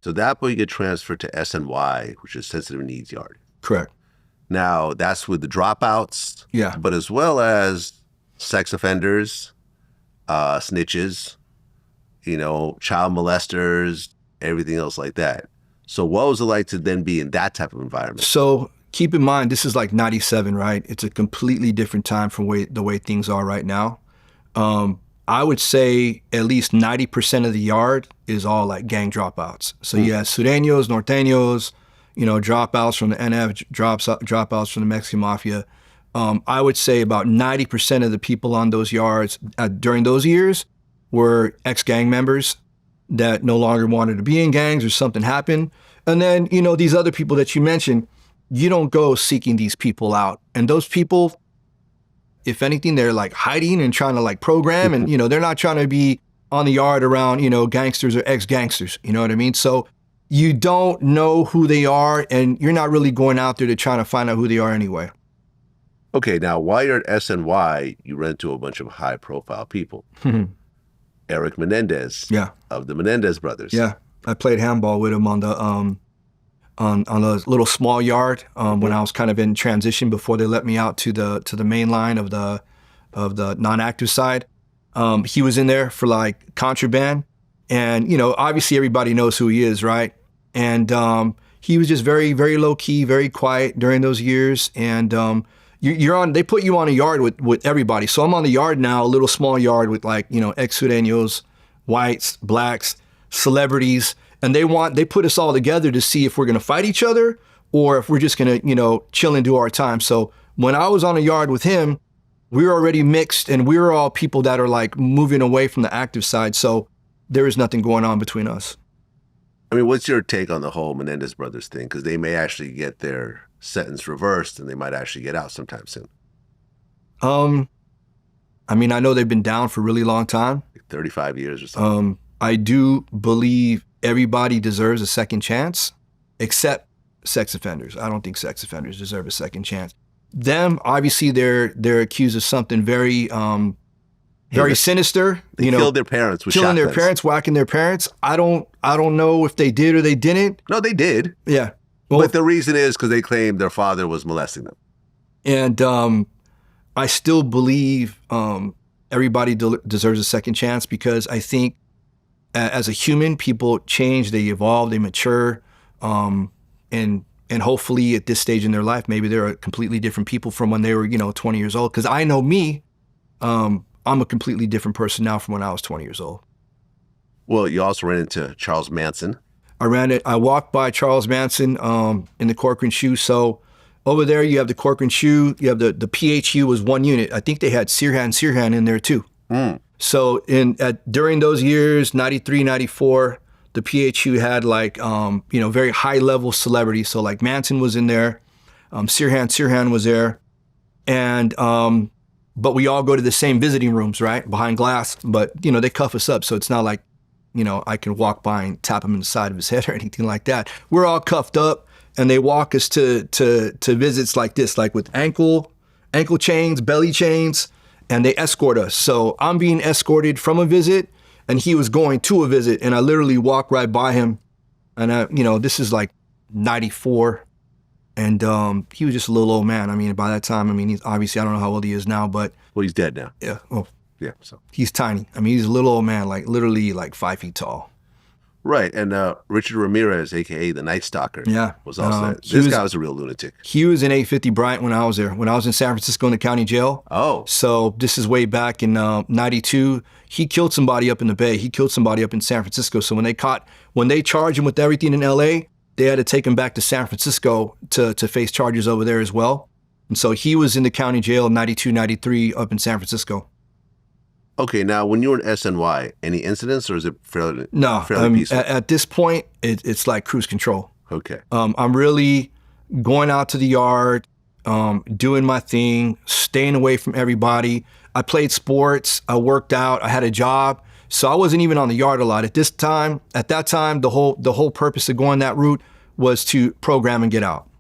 So that way you get transferred to SNY, which is sensitive needs yard. Correct. Now, that's with the dropouts, Yeah. but as well as sex offenders, snitches, child molesters, everything else like that. So what was it like to then be in that type of environment? So keep in mind, this is like 97, right? It's a completely different time from the way things are right now. I would say at least 90% of the yard is all like gang dropouts. So you have Sureños, Norteños, dropouts from the NF, dropouts from the Mexican Mafia. I would say about 90% of the people on those yards during those years were ex-gang members that no longer wanted to be in gangs or something happened. And then, these other people that you mentioned, you don't go seeking these people out. And those people, if anything, they're like hiding and trying to like program and, they're not trying to be on the yard around, gangsters or ex-gangsters, you know what I mean? So you don't know who they are and you're not really going out there to try to find out who they are anyway. Okay, now while you're at SNY, you run into a bunch of high profile people. Erik Menendez of the Menendez brothers. Yeah, I played handball with him on the on a little small yard when I was kind of in transition before they let me out to the main line of the non-active side. He was in there for like contraband, and obviously everybody knows who he is, right? And he was just very, very low key, very quiet during those years. And they put you on a yard with everybody. So I'm on the yard now, a little small yard with like ex-Sureños, whites, blacks, celebrities. And they put us all together to see if we're going to fight each other or if we're just going to, chill and do our time. So when I was on a yard with him, we were already mixed and we were all people that are like moving away from the active side. So there is nothing going on between us. I mean, what's your take on the whole Menendez brothers thing? Because they may actually get their sentence reversed and they might actually get out sometime soon. I mean, I know they've been down for a really long time. Like 35 years or something. I do believe everybody deserves a second chance, except sex offenders. I don't think sex offenders deserve a second chance. Them, obviously, they're accused of something very, very sinister. They killed their parents with killing shotguns. Their parents, whacking their parents. I don't know if they did or they didn't. No, they did. Yeah. Well, but the reason is because they claimed their father was molesting them. And I still believe everybody deserves a second chance because I think as a human, people change, they evolve, they mature, and hopefully at this stage in their life, maybe they're completely different people from when they were, 20 years old. Because I know me, I'm a completely different person now from when I was 20 years old. Well, you also ran into Charles Manson. I walked by Charles Manson in the Corcoran Shoe. So over there, you have the Corcoran Shoe, you have the PHU was one unit. I think they had Sirhan in there too. So during those years, 93, 94, the PHU had like, very high level celebrities. So like Manson was in there, Sirhan was there. And, but we all go to the same visiting rooms, right? Behind glass, but they cuff us up. So it's not like, I can walk by and tap him in the side of his head or anything like that. We're all cuffed up and they walk us to visits like this, like with ankle chains, belly chains, and they escort us. So I'm being escorted from a visit and he was going to a visit and I literally walked right by him. And this is like 94. And he was just a little old man. I mean, by that time, he's obviously, I don't know how old he is now, but. Well, he's dead now. Yeah. Oh, yeah. So he's tiny. He's a little old man, like literally like 5 feet tall. Right. And Richard Ramirez, a.k.a. the Night Stalker, was also there. This guy was a real lunatic. He was in 850 Bryant when I was there, when I was in San Francisco in the county jail. Oh. So this is way back in 92. He killed somebody up in the Bay. He killed somebody up in San Francisco. So when they charged him with everything in L.A., they had to take him back to San Francisco to face charges over there as well. And so he was in the county jail in 92, 93 up in San Francisco. Okay, now when you were in SNY, any incidents or is it fairly peaceful? At this point, it's like cruise control. Okay. I'm really going out to the yard, doing my thing, staying away from everybody. I played sports, I worked out, I had a job. So I wasn't even on the yard a lot. At that time, the whole purpose of going that route was to program and get out.